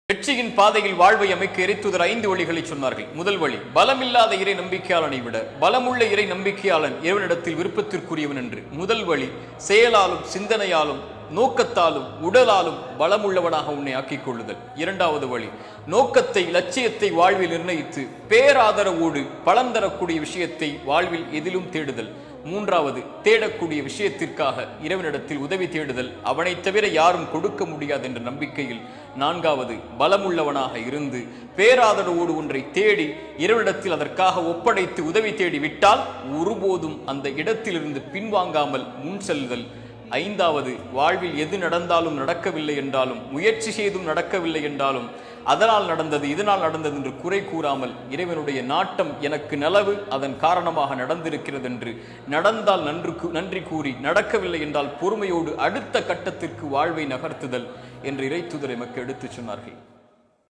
வெற்றியின் பாதையில் வாழ்வை அமைக்க இறைத்துதர் 5 வழிகளை சொன்னார்கள். முதல் வழி, பலமில்லாத இறை நம்பிக்கையாளனை விட பலமுள்ள இறை நம்பிக்கையாளன் இறைவனிடத்தில் விருப்பத்திற்குரியவன் என்று. முதல் வழி, செயலாலும் சிந்தனையாலும் நோக்கத்தாலும் உடலாலும் பலமுள்ளவனாக உன்னை ஆக்கிக் கொள்ளுதல். இரண்டாவது வழி, நோக்கத்தை லட்சியத்தை வாழ்வில் நிர்ணயித்து பேராதரவோடு பலன் தரக்கூடிய விஷயத்தை வாழ்வில் எதிலும் தேடுதல். மூன்றாவது, தேடக்கூடிய விஷயத்திற்காக இறைவனிடத்தில் உதவி தேடுதல், அவனை தவிர யாரும் கொடுக்க முடியாது என்ற நம்பிக்கையில். நான்காவது, பலமுள்ளவனாக இருந்து பேராதரவோடு ஒன்றை தேடி இறைவனிடத்தில் அதற்காக ஒப்படைத்து உதவி தேடி விட்டால் ஒருபோதும் அந்த இடத்திலிருந்து பின்வாங்காமல் முன் செல்லுதல். ஐந்தாவது, வாழ்வில் எது நடந்தாலும் நடக்கவில்லை என்றாலும் முயற்சி செய்தும் நடக்கவில்லை என்றாலும் அதனால் நடந்தது இதனால் நடந்தது என்று குறை கூறாமல் இறைவனுடைய நாட்டம் எனக்கு நலவு அதன் காரணமாக நடந்திருக்கிறது என்று நடந்தால் நன்றி கூறி, நடக்கவில்லை என்றால் பொறுமையோடு அடுத்த கட்டத்திற்கு வாழ்வை நகர்த்துதல் என்று இறைத்துதர் எமக்கு எடுத்துச் சொன்னார்கள்.